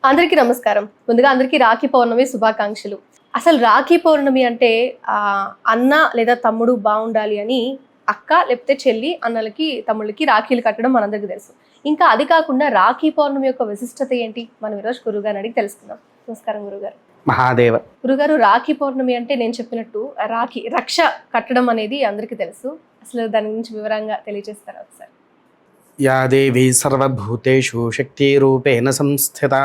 అందరికీ నమస్కారం. ముందుగా అందరికీ రాఖీ పౌర్ణమి శుభాకాంక్షలు. అసలు రాఖీ పౌర్ణమి అంటే అన్న లేదా తమ్ముడు బాగుండాలి అని అక్క లేకపోతే చెల్లి అన్నలకి తమ్ముళ్ళకి రాఖీలు కట్టడం మనందరికీ తెలుసు. ఇంకా అది కాకుండా రాఖీ పౌర్ణమి యొక్క విశిష్టత ఏంటి మనం ఈరోజు గురుగారిని అడిగి తెలుసుకుందాం. నమస్కారం గురుగారు. మహాదేవ. గురుగారు, రాఖీ పౌర్ణమి అంటే నేను చెప్పినట్టు రక్ష కట్టడం అనేది అందరికీ తెలుసు. అసలు దాని గురించి వివరంగా తెలియజేస్తారా ఒకసారి? యా దేవీ సర్వభూతేషు శక్తిరూపేణ సంస్థితా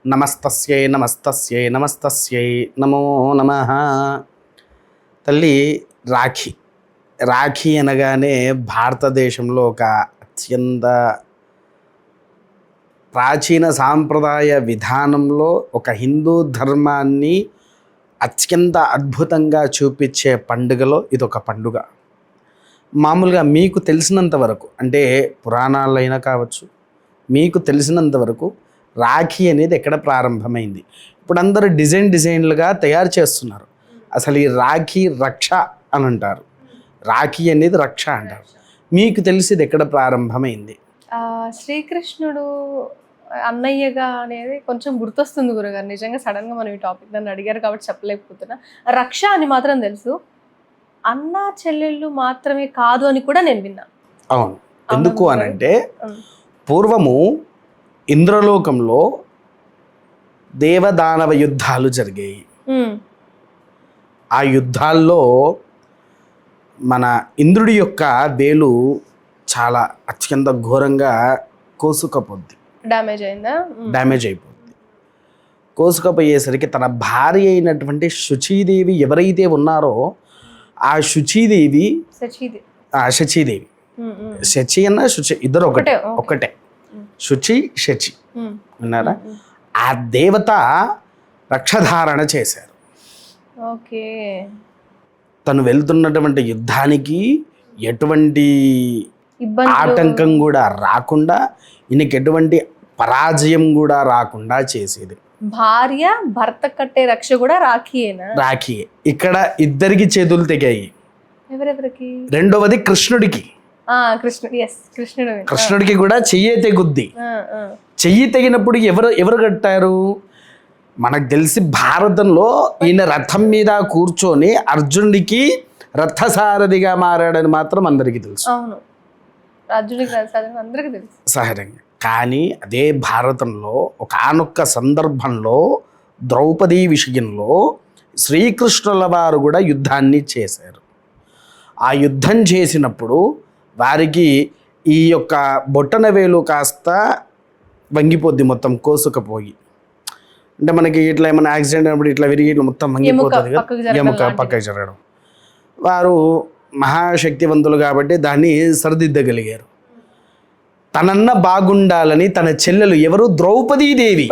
నమస్తస్యై నమస్తస్యై నమస్తస్యై నమో నమః. తల్లి, రాఖీ అనగానే భారతదేశంలో ఒక అత్యంత ప్రాచీన సాంప్రదాయ విధానంలో ఒక హిందూ ధర్మాన్ని అత్యంత అద్భుతంగా చూపించే పండుగలో ఇదొక పండుగ. మామూలుగా మీకు తెలిసినంత వరకు, అంటే పురాణాలైనా కావచ్చు, మీకు తెలిసినంత వరకు రాఖీ అనేది ఎక్కడ ప్రారంభమైంది? ఇప్పుడు అందరూ డిజైన్లుగా తయారు చేస్తున్నారు. అసలు ఈ రాఖీ రక్ష అని అంటారు, రాఖీ అనేది రక్ష అంటారు. మీకు తెలిసింది ఎక్కడ ప్రారంభమైంది? శ్రీకృష్ణుడు అన్నయ్యగా అనేది కొంచెం గుర్తొస్తుంది గురుగారు. నిజంగా సడన్గా మనం ఈ టాపిక్ నన్ను అడిగారు కాబట్టి చెప్పలేకపోతున్నా. రక్ష అని మాత్రం తెలుసు, అన్న చెల్లెళ్ళు మాత్రమే కాదు అని కూడా నేను విన్నా. అవును. ఎందుకు అనంటే పూర్వము ఇంద్రలోకంలో దేవదానవ యుద్ధాలు జరిగాయి. ఆ యుద్ధాల్లో మన ఇంద్రుడి యొక్క వేలు చాలా అత్యంత ఘోరంగా కోసుకపోద్ది, డ్యామేజ్ అయిపోద్ది. కోసుకపోయేసరికి తన భార్య అయినటువంటి శచీదేవి ఎవరైతే ఉన్నారో ఆ శచీదేవి, శచి అన్న శుచి ఇద్దరు ఒకటే, శచి అన్నారా? ఆ దేవత రక్షధారణ చేశారు. తను వెళ్తున్నటువంటి యుద్ధానికి ఎటువంటి ఆటంకం కూడా రాకుండా, ఈయనకి ఎటువంటి పరాజయం కూడా రాకుండా చేసేది. భార్య భర్త కట్టే రక్ష కూడా రాఖీయే. ఇక్కడ ఇద్దరికి చేతులు తెగాయి. ఎవరెవరికి? రెండవది కృష్ణుడికి. కృష్ణుడికి కూడా చెయ్యి తెగుద్ది. చెయ్యి తెగినప్పుడు ఎవరు కట్టారు? మనకు తెలిసి భారతంలో ఈయన రథం మీద కూర్చొని అర్జునుడికి రథసారథిగా మారాడని మాత్రం అందరికీ తెలుసు. సహజంగా. కానీ అదే భారతంలో ఒకానొక్క సందర్భంలో ద్రౌపది విషయంలో శ్రీకృష్ణుల వారు కూడా యుద్ధాన్ని చేశారు. ఆ యుద్ధం చేసినప్పుడు వారికి ఈ యొక్క బొట్టన వేలు కాస్త వంగిపోద్ది, మొత్తం కోసుకపోయి. అంటే మనకి ఇట్లా ఏమైనా యాక్సిడెంట్ అయినప్పుడు ఇట్లా విరిగి ఇట్లా మొత్తం వంగిపోతుంది కదా, ఎముక పక్కకి జరగడం. వారు మహాశక్తివంతులు కాబట్టి దాన్ని సరిదిద్దగలిగారు. తనన్న బాగుండాలని తన చెల్లెలు ఎవరు? ద్రౌపదీదేవి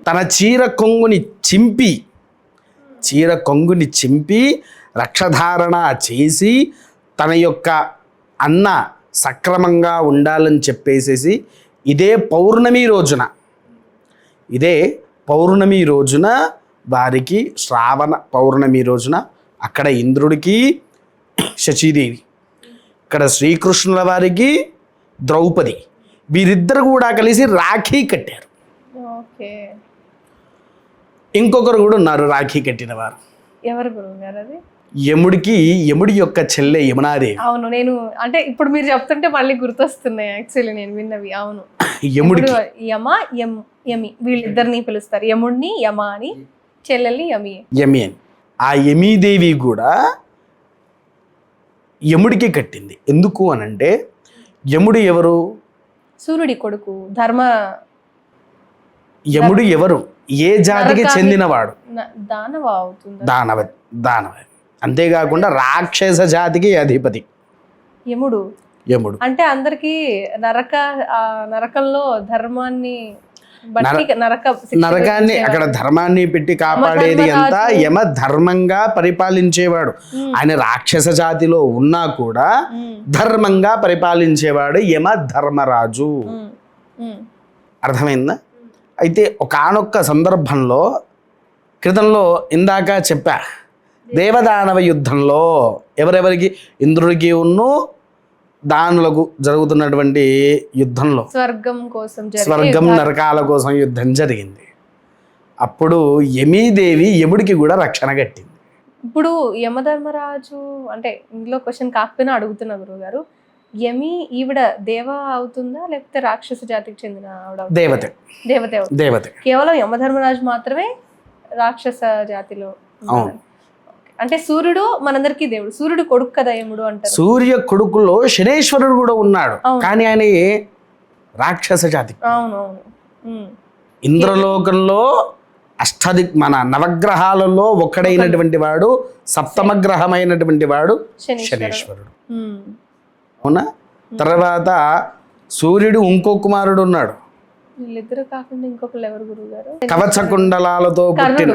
తన చీర కొంగుని చింపి రక్షధారణ చేసి తన యొక్క అన్న సక్రమంగా ఉండాలని చెప్పేసేసి ఇదే పౌర్ణమి రోజున వారికి శ్రావణ పౌర్ణమి రోజున అక్కడ ఇంద్రుడికి శచీదేవి, ఇక్కడ శ్రీకృష్ణుల వారికి ద్రౌపది, వీరిద్దరు కూడా కలిసి రాఖీ కట్టారు. ఇంకొకరు కూడా ఉన్నారు రాఖీ కట్టిన వారు. ఎవరు గురువుగారు? అది యముడి యొక్క చెల్లె యమునాదేవి. అవును, నేను అంటే ఇప్పుడు మీరు చెప్తుంటే మళ్ళీ గుర్తొస్తున్నాయి యాక్చువల్లీ నేను విన్నవి. అవును, యముడికి యమి వీళ్ళిద్దరిని పిలుస్తారు, యముడిని యమ అని, చెల్లెల్ని యమి అని. ఆ యమీదేవి కూడా యముడికి కట్టింది. ఎందుకు అనంటే యముడు ఎవరు? సూర్యుడి కొడుకు. యముడు ఎవరు? ఏ జాతికి చెందినవాడు? దానవ. అంతేకాకుండా రాక్షస జాతికి అధిపతి యముడు. అంటే అందరికి నరకంలో ధర్మాన్ని నరకాన్ని అక్కడ ధర్మాన్ని పెట్టి కాపాడేది అంతా యమ ధర్మంగా పరిపాలించేవాడు. ఆయన రాక్షస జాతిలో ఉన్నా కూడా ధర్మంగా పరిపాలించేవాడు యమ ధర్మరాజు. అర్థమైందా? అయితే ఒకానొక్క సందర్భంలో క్రితంలో ఇందాక చెప్పా, దేవదానవ యుద్ధంలో ఎవరెవరికి? ఇంద్రుడికి ఉన్ను దానులకు జరుగుతున్నటువంటి యుద్ధంలో స్వర్గం కోసం స్వర్గం నరకాల కోసం యుద్ధం జరిగింది. అప్పుడు యమీదేవి యముడికి కూడా రక్షణ కట్టింది. ఇప్పుడు యమధర్మరాజు అంటే ఇందులో క్వశ్చన్ కాకపోయినా అడుగుతున్నా గురువు గారు, యమి ఈవిడ దేవ అవుతుందా లేకపోతే రాక్షస జాతికి చెందిన ఆవిడ? దేవతే. దేవతే అవుతుంది. దేవతే. కేవలం యమధర్మరాజు మాత్రమే రాక్షస జాతిలో అవును. అంటే సూర్యుడు మనందరికీ దేవుడు, సూర్యుడు కొడుకు కదా యముడు అంటారు. సూర్య కొడుకులో శనేశ్వరుడు కూడా ఉన్నాడు, కానీ ఆయన రాక్షస జాతి. అవునవును. ఇంద్రలోకంలో మన నవగ్రహాలలో ఒక్కడైనటువంటి వాడు, సప్తమ గ్రహమైనటువంటి వాడు శనేశ్వరుడు. అవునా? తర్వాత సూర్యుడు ఇంకో కుమారుడు ఉన్నాడు. వీళ్ళిద్దరు కాకుండా ఇంకొకళ్ళు ఎవరు గురువు గారు? కవచ కుండలాలతో పుట్టిన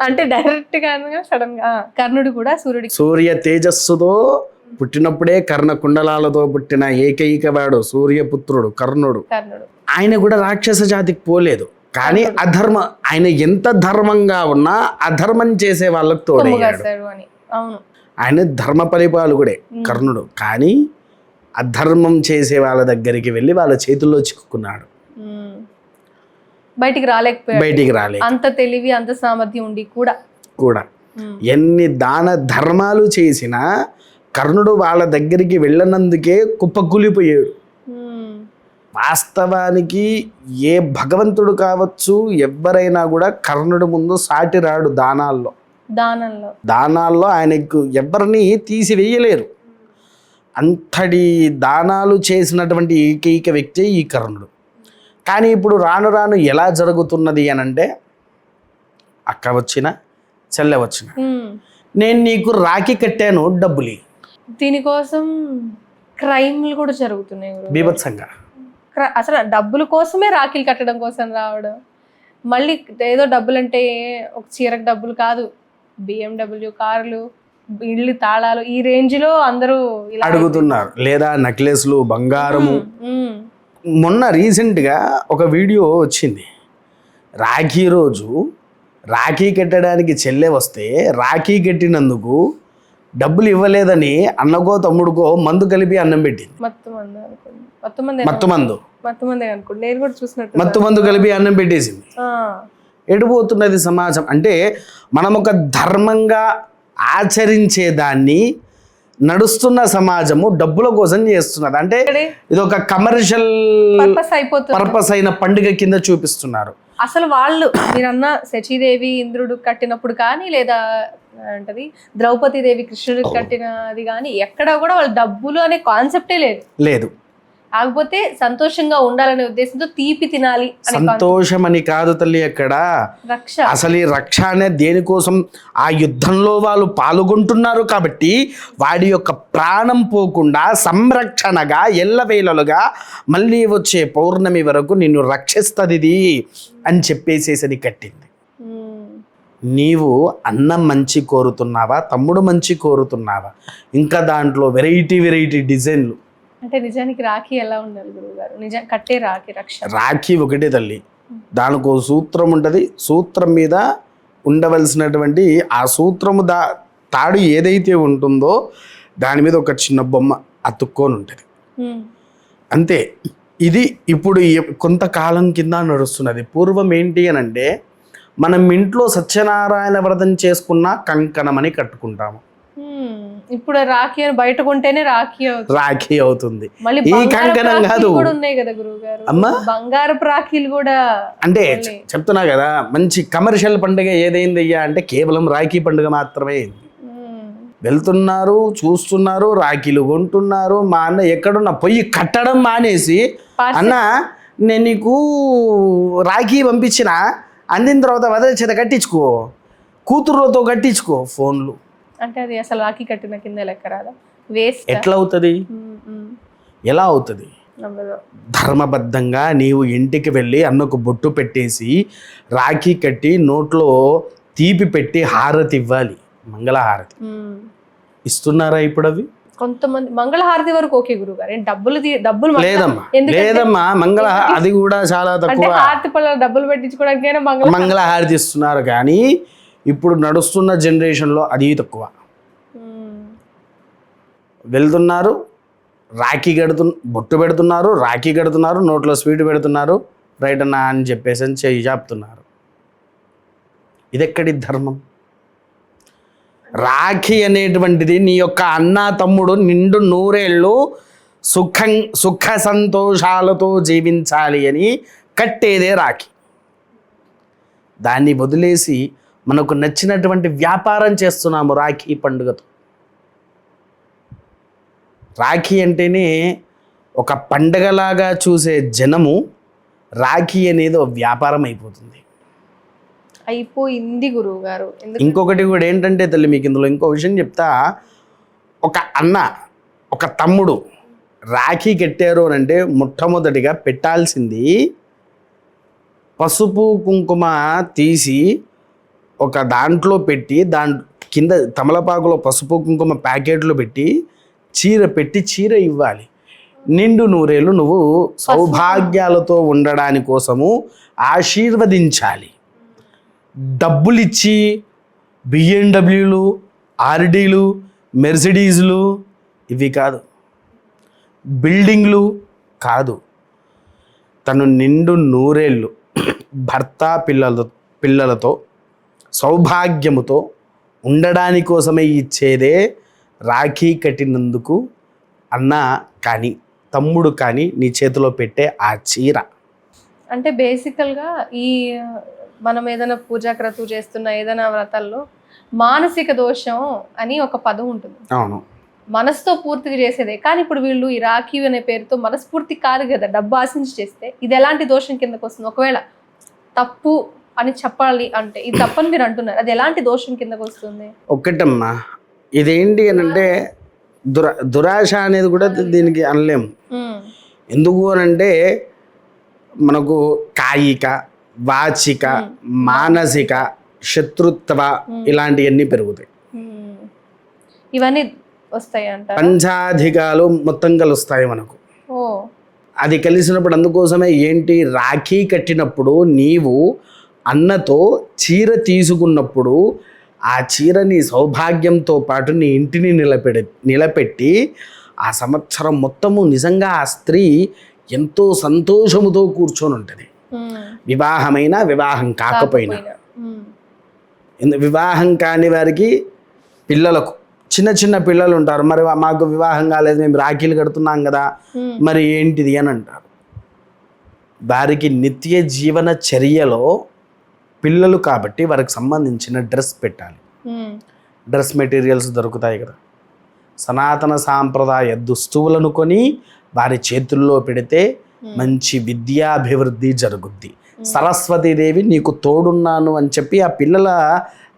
అంటే డైరెక్ట్ గా సడన్ గా కర్ణుడు కూడా సూర్య తేజస్సుతో పుట్టినప్పుడే కర్ణ కుండలాలతో పుట్టిన ఏకైక వాడు సూర్యపుత్రుడు కర్ణుడు. ఆయన కూడా రాక్షస జాతికి పోలేదు, కానీ ఆయన ఎంత ధర్మంగా ఉన్నా అధర్మం చేసే వాళ్ళకు తోడయ్యాడు. ఆయన ధర్మ పరిపాలకుడే కర్ణుడు, కానీ అధర్మం చేసే వాళ్ళ దగ్గరికి వెళ్ళి వాళ్ళ చేతుల్లో చిక్కుకున్నాడు. బయటికి రాలేకపోయాడు. అంత తెలివి అంత సామర్థ్యం ఉండి కూడా ఎన్ని దాన ధర్మాలు చేసినా కర్ణుడు వాళ్ళ దగ్గరికి వెళ్ళనందుకే కుప్పకూలిపోయాడు. వాస్తవానికి ఏ భగవంతుడు కావచ్చు ఎవరైనా కూడా కర్ణుడు ముందు సాటి రాడు. దానాల్లో ఆయనకు ఎవరిని తీసివేయలేరు. అంతటి దానాలు చేసినటువంటి ఏకైక వ్యక్తి ఈ కర్ణుడు. కానీ ఇప్పుడు రాను రాను ఎలా జరుగుతున్నది అని అంటే, అక్క వచ్చినా చెల్లె వచ్చిన నేను నీకు రాఖీ కట్టాను డబ్బులు, దీనికోసం క్రైమ్లు కూడా జరుగుతున్నాయి బీభత్సంగా. అసలు డబ్బుల కోసమే రాఖీలు కట్టడం కోసం రావడం, మళ్ళీ ఏదో డబ్బులు అంటే ఒక చీరకు డబ్బులు కాదు, BMW కార్లు, ఇళ్ళు తాళాలు, ఈ రేంజ్ లో అందరూ అడుగుతున్నారు. లేదా నెక్లెస్లు, బంగారము. మొన్న రీసెంట్గా ఒక వీడియో వచ్చింది. రాఖీ రోజు రాఖీ కట్టడానికి చెల్లె వస్తే రాఖీ కట్టినందుకు డబ్బులు ఇవ్వలేదని అన్నకో తమ్ముడుకో మందు కలిపి అన్నం పెట్టింది. మత్తు మందు కలిపి అన్నం పెట్టేసింది. ఎడిపోతున్నది సమాజం. అంటే మనం ఒక ధర్మంగా ఆచరించే దాన్ని నడుస్తున్న సమాజము డబ్బుల కోసం చేస్తున్నది. అంటే ఇది ఒక కమర్షియల్ పర్పస్ అయిన పండుగ కింద చూపిస్తున్నారు. అసలు వాళ్ళు మీరన్న శచీదేవి ఇంద్రుడు కట్టినప్పుడు కానీ, లేదా అంటది ద్రౌపదీదేవి కృష్ణుడికి కట్టినది కానీ, ఎక్కడ కూడా వాళ్ళ డబ్బులు అనే కాన్సెప్టే లేదు. కాకపోతే సంతోషంగా ఉండాలనే ఉద్దేశంతో తీపి తినాలి. సంతోషం అని కాదు తల్లి, అక్కడ అసలు ఈ రక్ష అనే దేనికోసం ఆ యుద్ధంలో వాళ్ళు పాల్గొంటున్నారు కాబట్టి వాడి యొక్క ప్రాణం పోకుండా సంరక్షణగా ఎల్లవేళలుగా మళ్ళీ వచ్చే పౌర్ణమి వరకు నిన్ను రక్షిస్తుంది అని చెప్పేసేసి కట్టింది. నీవు అన్నం మంచి కోరుతున్నావా, తమ్ముడు మంచి కోరుతున్నావా, ఇంకా దాంట్లో వెరైటీ డిజైన్లు. అంటే నిజానికి రాఖీ ఎలా ఉండాలి గురువు గారు? కట్టే రాఖీ ఒకటే తల్లి, దానికి ఒక సూత్రం ఉంటుంది. సూత్రం మీద ఉండవలసినటువంటి ఆ సూత్రము తాడు ఏదైతే ఉంటుందో దాని మీద ఒక చిన్న బొమ్మ అతుక్కొని ఉంటుంది, అంతే. ఇది ఇప్పుడు కొంతకాలం కింద నడుస్తున్నది. పూర్వం ఏంటి అని అంటే, మనం ఇంట్లో సత్యనారాయణ వ్రతం చేసుకున్న కంకణం అని కట్టుకుంటాము. ఇప్పుడు రాఖీ బయట కొంటేనే రాఖీ అవుతుంది. ఈ కంకణం కాదు. అమ్మా బంగారపు రాఖీలు కూడా అంటే చెప్తున్నా కదా, మంచి కమర్షియల్ పండుగ ఏదైంది అయ్యా అంటే కేవలం రాఖీ పండుగ మాత్రమే. వెళ్తున్నారు, చూస్తున్నారు, రాఖీలు కొంటున్నారు. మా అన్న ఎక్కడున్నా పొయ్యి కట్టడం మానేసి, అన్న నేను నీకు రాఖీ పంపించిన, అందిన తర్వాత వదిలే చేత కట్టించుకో, కూతురులతో కట్టించుకో ఫోన్లు. అంటే అది అసలు రాఖీ కట్టిన కింద లెక్క రాదా? వేస్ట్. ఎట్లా అవుతుంది? ఎలా అవుతుంది? ధర్మబద్ధంగా నీవు ఇంటికి వెళ్ళి అన్నకు బొట్టు పెట్టేసి రాఖీ కట్టి నోట్లో తీపి పెట్టి హారతి ఇవ్వాలి, మంగళహారతి. ఇస్తున్నారా ఇప్పుడు? అవి కొంతమంది మంగళహారతి వరకు ఓకే గురువు గారు, డబ్బులు లేదమ్మా. అది కూడా చాలా తక్కువ. హారతి పళ్ళ డబ్బులు పెట్టించుకోవడానికైనా మంగళహారతి ఇస్తున్నారు, కానీ ఇప్పుడు నడుస్తున్న జనరేషన్లో అది తక్కువ. వెళ్తున్నారు, బొట్టు పెడుతున్నారు, రాఖీ కడుతున్నారు, నోట్లో స్వీట్ పెడుతున్నారు, రైట్ అన్నా అని చెప్పేసి అని చెయ్యి చాపుతున్నారు. ఇదెక్కడి ధర్మం? రాఖీ అనేటువంటిది నీ యొక్క అన్న తమ్ముడు నిండు నూరేళ్ళు సుఖ సంతోషాలతో జీవించాలి అని కట్టేదే రాఖీ. దాన్ని వదిలేసి మనకు నచ్చినటువంటి వ్యాపారం చేస్తున్నాము రాఖీ పండుగతో. రాఖీ అంటేనే ఒక పండగలాగా చూసే జనము రాఖీ అనేది ఒక వ్యాపారం అయిపోతుంది. అయిపోయింది గురువు గారు. ఇంకొకటి కూడా ఏంటంటే తల్లి, మీకు ఇందులో ఇంకో విషయం చెప్తా. ఒక అన్న ఒక తమ్ముడు రాఖీ కట్టారు అని అంటే మొట్టమొదటిగా పెట్టాల్సింది పసుపు కుంకుమ తీసి ఒక దాంట్లో పెట్టి దాని కింద తమలపాకులో పసుపు కుంకుమ ప్యాకెట్లు పెట్టి చీర ఇవ్వాలి. నిండు నూరేళ్ళు నువ్వు సౌభాగ్యాలతో ఉండడాని కోసము ఆశీర్వదించాలి. డబ్బులిచ్చి బిఎండబ్ల్యూలు, ఆర్డీలు, మెర్సిడీస్లు ఇవి కాదు, బిల్డింగ్లు కాదు. తను నిండు నూరేళ్ళు భర్త పిల్లలతో సౌభాగ్యముతో ఉండడాని కోసమే ఇచ్చేదే రాఖీ కట్టినందుకు అన్న కానీ తమ్ముడు కానీ నీ చేతిలో పెట్టే ఆ చీర. అంటే బేసికల్గా ఈ మనం ఏదైనా పూజా క్రతువు చేస్తున్న ఏదైనా వ్రతాల్లో మానసిక దోషం అని ఒక పదం ఉంటుంది. అవును, మనసుతో పూర్తిగా చేసేదే. కానీ ఇప్పుడు వీళ్ళు ఈ రాఖీ అనే పేరుతో మనస్ఫూర్తి కాదు కదా, డబ్బు ఆశించి చేస్తే ఇది ఎలాంటి దోషం కిందకు వస్తుంది? ఒకవేళ తప్పు అని చెప్పాలి అంటే ఇది తప్పని మీరు అంటున్నారు, అది ఎలాంటి దోషం కిందకు వస్తుంది? ఒక్కటమ్మా, ఇదేంటి అని అంటే దురాశ అనేది కూడా దీనికి అనలేము. ఎందుకు అని అంటే మనకు కాయిక, వాచిక, మానసిక శత్రుత్వ ఇలాంటివన్నీ పెరుగుతాయి. ఇవన్నీ వస్తాయి అంట. పంచాధికాలు మొత్తం కలుస్తాయి మనకు. అది కలిసినప్పుడు అందుకోసమే ఏంటి, రాఖీ కట్టినప్పుడు నీవు అన్నతో చీర తీసుకున్నప్పుడు ఆ చీరని సౌభాగ్యంతో పాటు నీ ఇంటిని నిలబెట్టి ఆ సంవత్సరం మొత్తము నిజంగా ఆ స్త్రీ ఎంతో సంతోషముతో కూర్చొని ఉంటుంది. వివాహమైనా వివాహం కాకపోయినా. వివాహం కాని వారికి పిల్లలకు చిన్న పిల్లలు ఉంటారు, మరి మాకు వివాహం కాలేదు, మేము రాఖీలు కడుతున్నాం కదా, మరి ఏంటిది అని అంటారు. వారికి నిత్య జీవన చర్యలో పిల్లలు కాబట్టి వారికి సంబంధించిన డ్రెస్ పెట్టాలి. డ్రెస్ మెటీరియల్స్ దొరుకుతాయి కదా, సనాతన సాంప్రదాయ దుస్తువులను కొని వారి చేతుల్లో పెడితే మంచి విద్యాభివృద్ధి జరుగుద్ది. సరస్వతీదేవి నీకు తోడున్నాను అని చెప్పి ఆ పిల్లల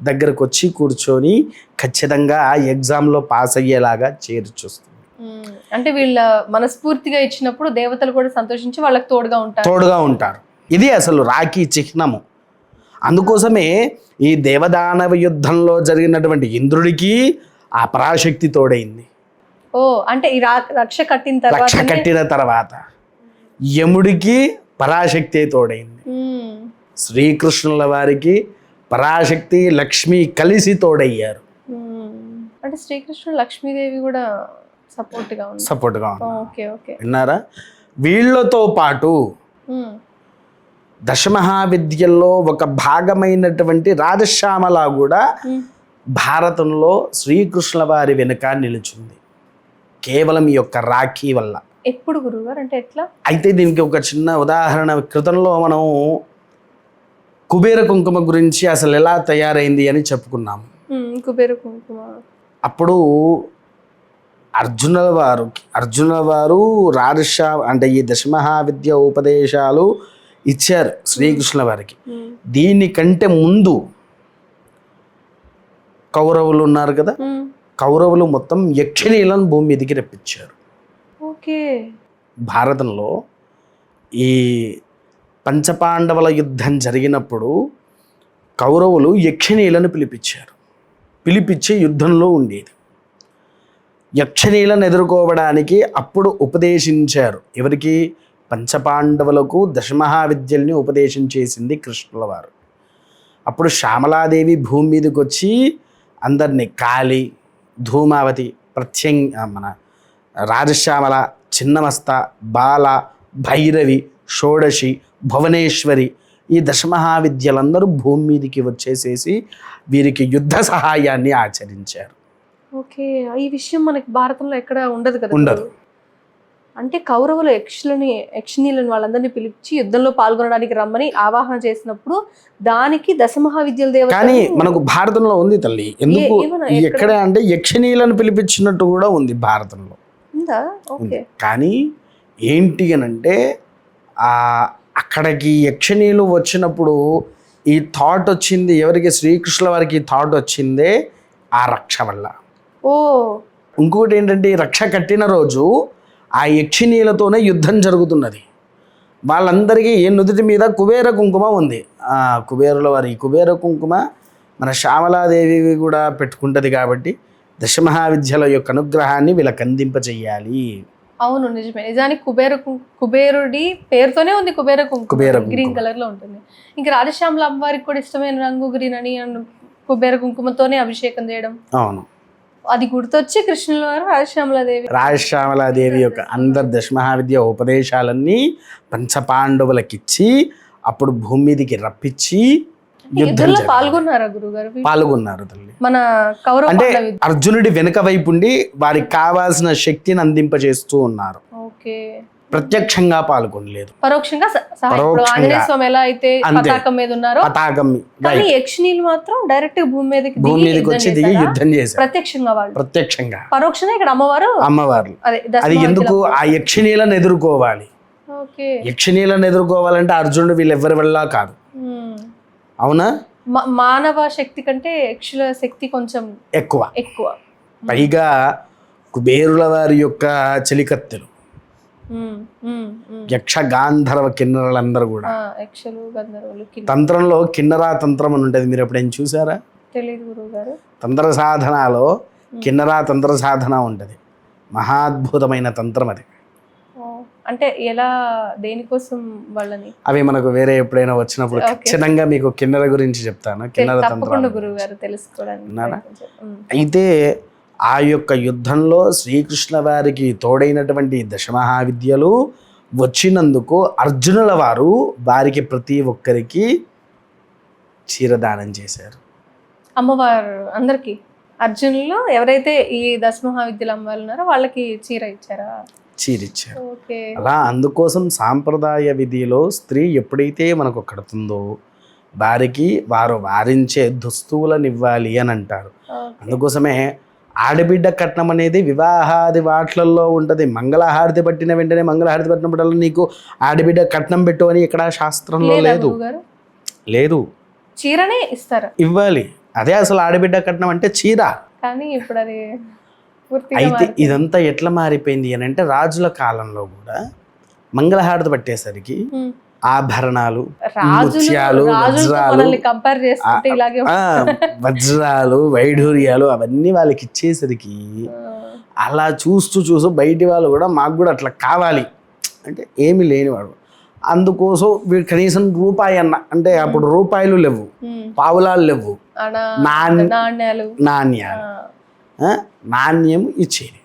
దగ్గరకు వచ్చి కూర్చొని ఖచ్చితంగా ఎగ్జామ్లో పాస్ అయ్యేలాగా చేర్చొస్తుంది. అంటే వీళ్ళ మనస్ఫూర్తిగా ఇచ్చినప్పుడు దేవతలు కూడా సంతోషించి వాళ్ళకి తోడుగా ఉంటారు. ఇది అసలు రాఖీ చిహ్నము. అందుకోసమే ఈ దేవదానవ యుద్ధంలో జరిగినటువంటి ఇంద్రుడికి ఆ పరాశక్తి తోడైంది. అంటే ఈ రక్ష కట్టిన తర్వాత యముడికి పరాశక్తి తోడైంది. శ్రీకృష్ణుల వారికి పరాశక్తి లక్ష్మి కలిసి తోడయ్యారు. అంటే శ్రీకృష్ణుడు లక్ష్మీదేవి కూడా సపోర్ట్గా విన్నారా? వీళ్ళతో పాటు దశమహావిద్యల్లో ఒక భాగమైనటువంటి రాజశ్యామల కూడా భారతంలో శ్రీకృష్ణుల వారి వెనుక నిలుచుంది కేవలం ఈ యొక్క రాఖీ వల్ల. ఎప్పుడు గురువుగారు? అంటే ఎట్లా? అయితే దీనికి ఒక చిన్న ఉదాహరణ, క్రితంలో మనం కుబేర కుంకుమ గురించి అసలు ఎలా తయారైంది అని చెప్పుకున్నాము. కుబేర కుంకుమ అప్పుడు అర్జునుల వారు అంటే ఈ దశమహావిద్య ఉపదేశాలు ఇచ్చారు శ్రీకృష్ణుల వారికి. దీనికంటే ముందు కౌరవులు ఉన్నారు కదా, కౌరవులు మొత్తం యక్షిణీలను భూమి మీదకి రప్పించారు. భారతంలో ఈ పంచపాండవుల యుద్ధం జరిగినప్పుడు కౌరవులు యక్షిణీలను పిలిపించి యుద్ధంలో ఉండేది. యక్షిణీలను ఎదుర్కోవడానికి అప్పుడు ఉపదేశించారు. ఎవరికి? పంచపాండవులకు దశమహావిద్యల్ని ఉపదేశం చేసింది కృష్ణుల వారు. అప్పుడు శ్యామలాదేవి భూమి మీదకి వచ్చి అందరినీ కాళి, ధూమావతి, రాజశ్యామల, చిన్నమస్త, బాల, భైరవి, షోడశి, భువనేశ్వరి ఈ దశమహావిద్యలందరూ భూమి మీదకి వచ్చేసేసి వీరికి యుద్ధ సహాయాన్ని ఆచరించారు. ఓకే, ఈ విషయం మనకి భారతంలో ఎక్కడ ఉండదు కదా. ఉండదు. అంటే కౌరవులు యక్షిణీలను వాళ్ళందరినీ పిలిచి యుద్ధంలో పాల్గొనడానికి రమ్మని ఆవాహన చేసినప్పుడు దానికి దశమహావిద్యల దేవత కానీ మనకు భారతంలో ఉంది తల్లి. ఎందుకు ఎక్కడ అంటే యక్షిణీలను పిలిపించినట్టు కూడా ఉంది భారతంలో. ఉందా? ఓకే. కానీ ఏంటి అని అంటే అక్కడికి యక్షిణీలు వచ్చినప్పుడు ఈ థాట్ వచ్చింది ఎవరికి? శ్రీకృష్ణుల వారికి థాట్ వచ్చిందే ఆ రక్ష వల్ల. ఓ, ఇంకొకటి ఏంటంటే ఈ రక్ష కట్టిన రోజు ఆ యక్షిణీలతోనే యుద్ధం జరుగుతున్నది. వాళ్ళందరికీ నుదుటి మీద కుబేర కుంకుమ ఉంది. కుబేరుల వారి కుబేర కుంకుమ మన శ్యామలాదేవి కూడా పెట్టుకుంటుంది. కాబట్టి దశమహావిద్యల యొక్క అనుగ్రహాన్ని వీళ్ళకి అందింపజేయాలి. అవును, నిజమే. నిజానికి కుబేరుడి పేరుతోనే ఉంది కుబేర కుంకుమ, గ్రీన్ కలర్ లో ఉంటుంది. ఇంకా రాజశ్యామల అమ్మవారికి కూడా ఇష్టమైన రంగు గ్రీన్ అని కుబేర కుంకుమతోనే అభిషేకం చేయడం. అవును, అది గుర్తొచ్చి కృష్ణుల వారు రాజశ్యామలాదేవి యొక్క అందరు దశమహావిద్య ఉపదేశాలన్నీ పంచపాండవులకిచ్చి అప్పుడు భూమి మీదకి రప్పించి యుద్ధంలో పాల్గొన్నారా గురుగారు? పాల్గొన్నారు తల్లి. మన కౌరవ అంటే అర్జునుడి వెనుక వైపు ఉండి వారికి కావాల్సిన శక్తిని అందింపజేస్తూ ఉన్నారు. ఓకే, ప్రత్యక్షంగా పాల్గొనలేదు, పరోక్షంగా ఆంజనేయ స్వామి ఎలా అయితే పతాకం మీద ఉన్నారో పతాకం. కానీ యక్షిణీలు మాత్రం డైరెక్ట్ భూమి మీదకి వచ్చి దిగి యుద్ధం చేశారు. ప్రత్యక్షంగా పరోక్షంగా ఇక్కడ అమ్మవారు అది ఎందుకు? ఆ యక్షిణీలను ఎదుర్కోవాలి. యక్షిణీలను ఎదుర్కోవాలంటే అర్జునుడు వీళ్ళెవ్వరి వల్ల కాదు. అవునా? మానవ శక్తి కంటే యక్షుల శక్తి కొంచెం ఎక్కువ. పైగా కుబేరుల వారి యొక్క చెలికత్తెలు యక్ష గాంధర్వ కిన్నరులందరూ కూడా తంత్రంలో కిన్నరా తంత్రం అని ఉంటుంది. మీరు ఎప్పుడైనా చూసారా? తెలియదు గురువుగారు. తంత్ర సాధనలో కిన్నరా తంత్ర సాధన ఉంటుంది. మహాద్భుతమైన తంత్రం అది. అంటే ఎలా, దేనికోసం వాళ్ళని? అవి మనకు వేరే ఎప్పుడైనా వచ్చినప్పుడు ఖచ్చితంగా మీకు కిన్నర గురించి చెప్తాను. కిన్నర తంత్రం గురువుగారు తెలుసుకోవడానికి. అయితే ఆ యొక్క యుద్ధంలో శ్రీకృష్ణ వారికి తోడైనటువంటి దశమహావిద్యలు వచ్చినందుకు అర్జునుల వారు వారికి ప్రతి ఒక్కరికి చీరదానం చేశారు. అమ్మవారు అందరికి అర్జునులు ఎవరైతే ఈ దశమహావిద్యలు అమ్మవారు ఉన్నారో వాళ్ళకి చీర ఇచ్చారా? చీరిచ్చారు. అలా అందుకోసం సాంప్రదాయ విధిలో స్త్రీ ఎప్పుడైతే మనకు కడుతుందో వారికి వారు వారించే దుస్తువులను ఇవ్వాలి అని అంటారు. అందుకోసమే ఆడబిడ్డ కట్నం అనేది వివాహాది వాట్లల్లో ఉంటుంది. మంగళహారతి పట్టిన వెంటనే మంగళహారతి పట్టినప్పుడు నీకు ఆడబిడ్డ కట్నం పెట్టు అని ఇక్కడ శాస్త్రంలో లేదు. చీరనే ఇస్తారు, ఇవ్వాలి. అదే అసలు ఆడబిడ్డ కట్నం అంటే చీర. కానీ ఇప్పుడు అది అయితే ఇదంతా ఎట్లా మారిపోయింది అని అంటే రాజుల కాలంలో కూడా మంగళహారతి పట్టేసరికి ఆభరణాలు, ముత్యాలు, వజ్రాలు, వైఢూర్యాలు అవన్నీ వాళ్ళకి ఇచ్చేసరికి అలా చూస్తూ బయటి వాళ్ళు కూడా మాకు కూడా అట్లా కావాలి అంటే ఏమీ లేనివాడు. అందుకోసం వీడు కనీసం రూపాయి అన్న అంటే అప్పుడు రూపాయలు లేవు, పావులాలు లేవు, నాణ్యం ఇచ్చేది.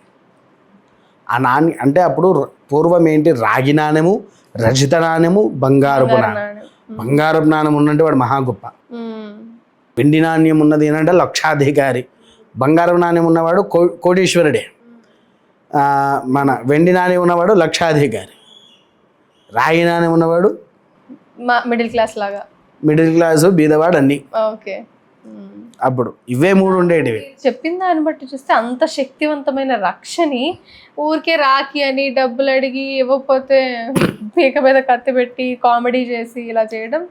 ఆ నాణ్యం అంటే అప్పుడు పూర్వం ఏంటి? రాగి నాణ్యము, రజిత నాణ్యము, బంగారపు నాణ్యం ఉన్నంటే వాడు మహా గొప్ప. వెండి నాణ్యం ఉన్నది ఏంటంటే లక్షాధికారి. బంగారపు నాణ్యం ఉన్నవాడు కోటీశ్వరుడే. మన వెండి నాణ్యం ఉన్నవాడు లక్షాధికారి. రాగి నాణ్యం ఉన్నవాడు మిడిల్ క్లాసు బీదవాడు అన్ని. అప్పుడు ఇవే మూడు ఉండేటివి. చెప్పిన దాన్ని బట్టి చూస్తే అంత శక్తివంతమైన రక్షని ఊరికే రాఖీ అని డబ్బులు అడిగి ఇవ్వకపోతే పీక మీద కత్తి పెట్టి కామెడీ చేసి ఇలా చేయడం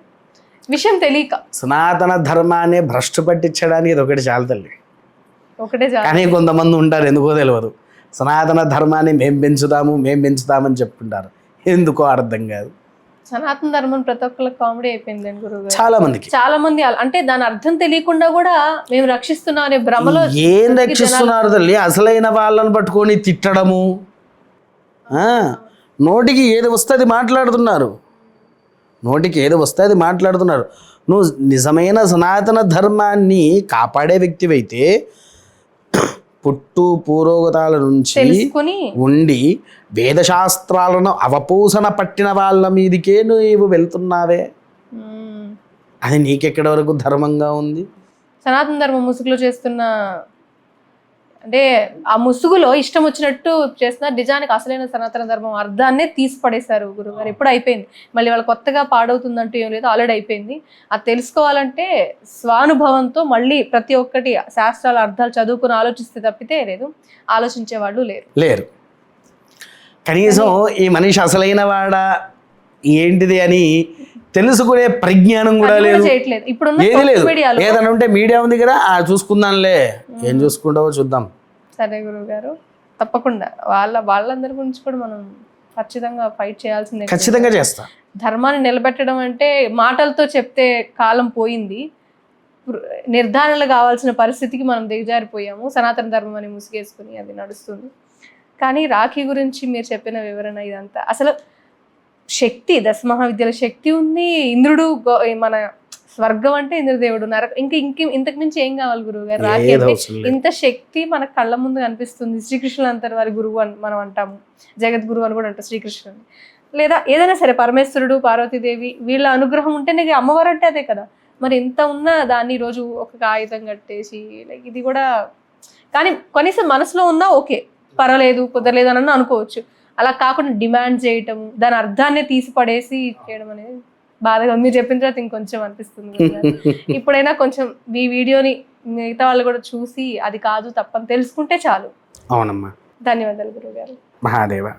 విషయం తెలియక సనాతన ధర్మాన్ని భ్రష్టు పట్టించడానికి ఇది ఒకటి చాలు తల్లి. కానీ కొంతమంది ఉంటారు ఎందుకో తెలియదు, సనాతన ధర్మాన్ని మేం పెంచుతామని చెప్పుకుంటారు. ఎందుకో అర్థం కాదు. సనాతన ధర్మం ప్రతి ఒక్కళ్ళకి కామెడీ అయిపోయిందండి గురువు. చాలా మంది అంటే దాని అర్థం తెలియకుండా కూడా మేము రక్షిస్తున్నాం అనే భ్రమలో. ఏం రక్షిస్తున్నారు తల్లి? అసలైన వాళ్ళని పట్టుకొని తిట్టడము, నోటికి ఏది వస్తే అది మాట్లాడుతున్నారు. నువ్వు నిజమైన సనాతన ధర్మాన్ని కాపాడే వ్యక్తివైతే పుట్టు పూర్వోగతాల నుంచి తెలుసుకుని ఉండి వేదశాస్త్రాలను అవపోసన పట్టిన వాళ్ళ మీదికే నువ్వు వెళ్తున్నావే, మ్మ్. అది నీకెక్కడి వరకు ధర్మంగా ఉంది? సనాతన ధర్మం ముసుగులో చేస్తున్న, అంటే ఆ ముసుగులో ఇష్టం వచ్చినట్టు చేస్తున్నారు. నిజానికి అసలైన సనాతన ధర్మం అర్థాన్నే తీసి పడేశారు గురుగారు. ఎప్పుడు అయిపోయింది, మళ్ళీ వాళ్ళు కొత్తగా పాడవుతుందంటూ ఏం లేదు, ఆల్రెడీ అయిపోయింది. అది తెలుసుకోవాలంటే స్వానుభవంతో మళ్ళీ ప్రతి ఒక్కటి శాస్త్రాల అర్థాలు చదువుకుని ఆలోచిస్తే తప్పితే లేదు, ఆలోచించే వాళ్ళు లేరు. కనీసం ఈ మనిషి అసలైన వాడా ఏంటిది అని తెలుసుకునే పరిజ్ఞానం కూడా అది లేదు, చేయట్లేదు. ఇప్పుడున్న ఏది లేదు. మీడియాలో ఏదైనా ఉంటే మీడియా ఉంది కదా, చూసుకుందాంలే, ఏం చూసుకుంటావో చూద్దాం. సరే గురువు గారు, తప్పకుండా వాళ్ళందరి గురించి కూడా మనం ఖచ్చితంగా ఫైట్ చేయాల్సిందే. ఖచ్చితంగా చేస్తా. ధర్మాన్ని నిలబెట్టడం అంటే మాటలతో చెప్తే కాలం పోయింది, నిర్ధారణలు కావాల్సిన పరిస్థితికి మనం దిగజారిపోయాము. సనాతన ధర్మం అని ముసుగేసుకుని అది నడుస్తుంది. కానీ రాఖీ గురించి మీరు చెప్పిన వివరణ ఇదంతా అసలు శక్తి, దశమహావిద్యల శక్తి ఉంది. ఇంద్రుడు మన స్వర్గం అంటే ఇంద్రదేవుడు, నరక ఇంతకు మించి ఏం కావాలి గురువు గారు? రాఖీ అంటే ఇంత శక్తి మన కళ్ళ ముందు కనిపిస్తుంది. శ్రీకృష్ణుడు అంతటి వారి గురువు అని మనం అంటాము, జగద్గురువు అని కూడా అంటాం శ్రీకృష్ణుడు. లేదా ఏదైనా సరే పరమేశ్వరుడు, పార్వతీదేవి, వీళ్ళ అనుగ్రహం ఉంటే నీకు అమ్మవారు అంటే అదే కదా. మరి ఎంత ఉన్నా దాన్ని రోజు ఒక కాగితం కట్టేసి లైక్ ఇది కూడా, కానీ కనీసం మనసులో ఉన్నా ఓకే పర్వాలేదు కుదరలేదు అని అనుకోవచ్చు. అలా కాకుండా డిమాండ్ చేయటం, దాని అర్థాన్ని తీసి పడేసి చేయడం అనేది బాధగా మీరు చెప్పిన తర్వాత ఇంకొంచెం అనిపిస్తుంది. ఇప్పుడైనా కొంచెం ఈ వీడియోని మిగతా వాళ్ళు కూడా చూసి అది కాదు తప్పని తెలుసుకుంటే చాలు. అవునమ్మా. ధన్యవాదాలు గురువు గారు. మహాదేవ.